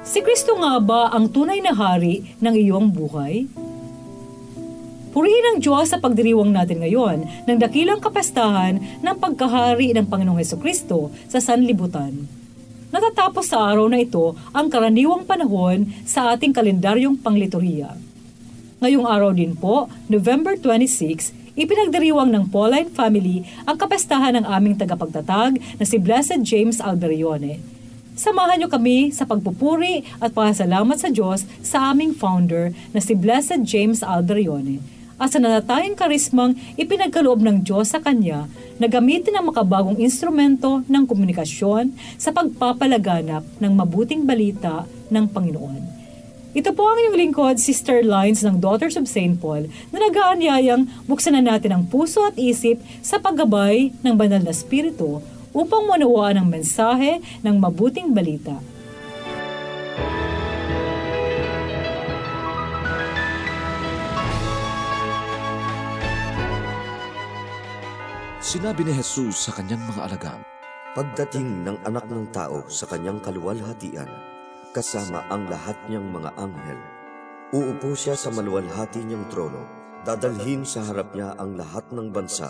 Si Kristo nga ba ang tunay na hari ng iyong buhay? Purihin ang Diyos sa pagdiriwang natin ngayon ng dakilang kapistahan ng pagkahari ng Panginoong Hesukristo sa sanlibutan. Natatapos sa araw na ito ang karaniwang panahon sa ating kalendaryong pangliturhiya. Ngayong araw din po, November 26, ipinagdiriwang ng Pauline family ang kapistahan ng aming tagapagtatag na si Blessed James Alberione. Samahan niyo kami sa pagpupuri at pasasalamat sa Diyos sa aming founder na si Blessed James Alberione at sa natatanging karismang ipinagkaloob ng Diyos sa kanya na gamitin ang makabagong instrumento ng komunikasyon sa pagpapalaganap ng mabuting balita ng Panginoon. Ito po ang iyong lingkod, Sister Lines ng Daughters of St. Paul na nag-aanyayang buksan na natin ang puso at isip sa paggabay ng banal na Espiritu upang maunawaan ang mensahe ng mabuting balita. Sinabi ni Jesus sa kanyang mga alagad, "Pagdating ng Anak ng Tao sa kanyang kaluwalhatian, kasama ang lahat niyang mga anghel, uupo siya sa maluwalhati niyang trono, dadalhin sa harap niya ang lahat ng bansa,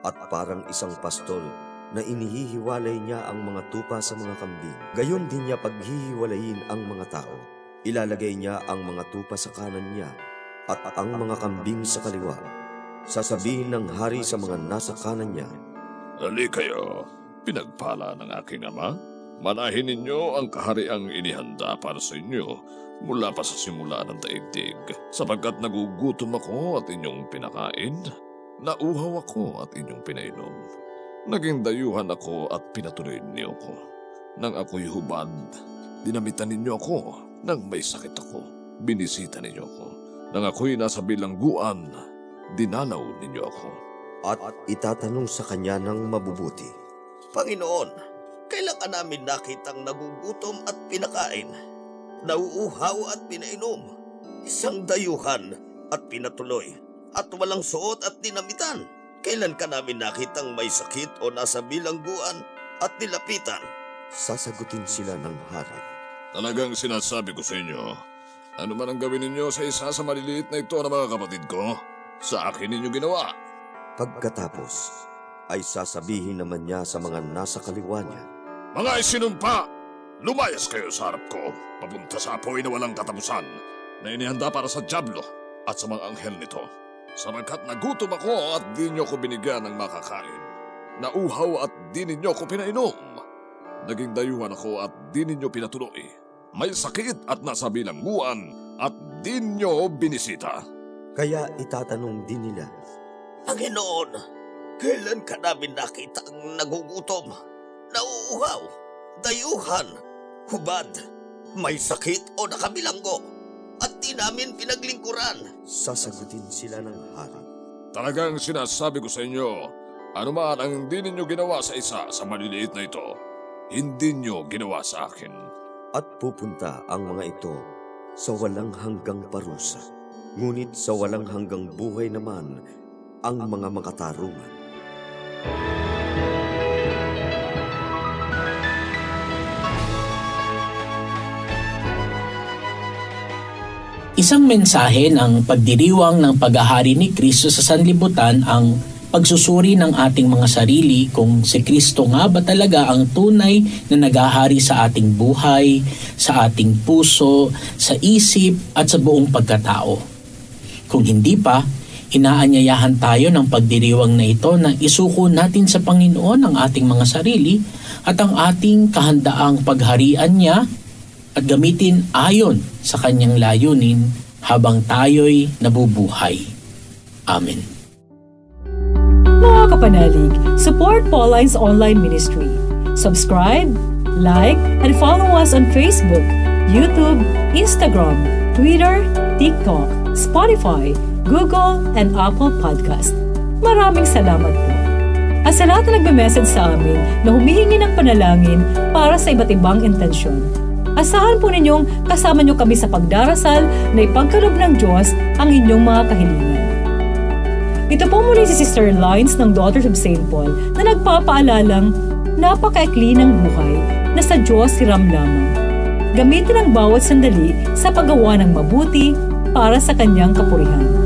at parang isang pastol na inihihiwalay niya ang mga tupa sa mga kambing. Gayon din niya paghihiwalayin ang mga tao. Ilalagay niya ang mga tupa sa kanan niya at ang mga kambing sa kaliwa. Sasabihin ng hari sa mga nasa kanan niya, "Ali kayo, pinagpala ng aking ama. Manahin ninyo ang kahariang inihanda para sa inyo mula pa sa simula ng daigdig. Sapagkat nagugutom ako at inyong pinakain, nauhaw ako at inyong pinainom. Naging dayuhan ako at pinatuloy niyo ko. Nang ako'y hubad, dinamitan ninyo ako. Nang may sakit ako, binisita ninyo ako. Nang ako'y nasa bilangguan, dinalaw ninyo ako." At itatanong sa kanya ng mabubuti, "Panginoon, kailan ka namin nakitang nagugutom at pinakain, nauuhaw at pinainom, isang dayuhan at pinatuloy, at walang suot at dinamitan? Kailan ka namin nakitang may sakit o nasa bilangguan at nilapitan?" Sasagutin sila ng hari, "Talagang sinasabi ko sa inyo, ano man ang gawin ninyo sa isa sa maliliit na ito na mga kapatid ko, sa akin ninyo ginawa." Pagkatapos ay sasabihin naman niya sa mga nasa kaliwa niya, "Mga isinumpa, lumayas kayo sa harap ko, papunta sa apoy na walang katapusan, na inihanda para sa dyablo at sa mga anghel nito. Sapagkat nagutom ako at di nyo ko binigyan ng makakain. Nauhaw at di ninyo ko pinainom. Naging dayuhan ako at di ninyo pinatuloy. May sakit at nasa bilangguan at di nyo binisita." Kaya itatanong din nila, "Panginoon, kailan ka namin nakitang nagugutom, nauuhaw, dayuhan, hubad, may sakit o nakabilanggo, at di namin pinaglingkuran?" Sasagutin sila ng hari, "Talagang sinasabi ko sa inyo, ano man ang hindi ninyo ginawa sa isa sa maliliit na ito, hindi nyo ginawa sa akin." At pupunta ang mga ito sa walang hanggang parusa. Ngunit sa walang hanggang buhay naman ang mga makatarungan. Isang mensahe ng pagdiriwang ng paghahari ni Kristo sa sanlibutan ang pagsusuri ng ating mga sarili kung si Kristo nga ba talaga ang tunay na naghahari sa ating buhay, sa ating puso, sa isip at sa buong pagkatao. Kung hindi pa, inaanyayahan tayo ng pagdiriwang na ito na isuko natin sa Panginoon ang ating mga sarili at ang ating kahandaang pagharian niya at gamitin ayon sa kanyang layunin habang tayo'y nabubuhay. Amen. Mga kapanalig, support Pauline's online ministry. Subscribe, like, and follow us on Facebook, YouTube, Instagram, Twitter, TikTok, Spotify, Google, and Apple Podcast. Maraming salamat po. At sa lahat na nagme-message sa amin na humihingi ng panalangin para sa iba't ibang intensyon, asahan po ninyong kasama nyo kami sa pagdarasal na ipagkaloob ng Diyos ang inyong mga kahilingan. Ito po muli si Sister Lines ng Daughters of St. Paul na nagpapaalalang napakaikli ng buhay na sa Diyos hiram lamang. gamitin ang bawat sandali sa paggawa ng mabuti para sa kanyang kapurihan.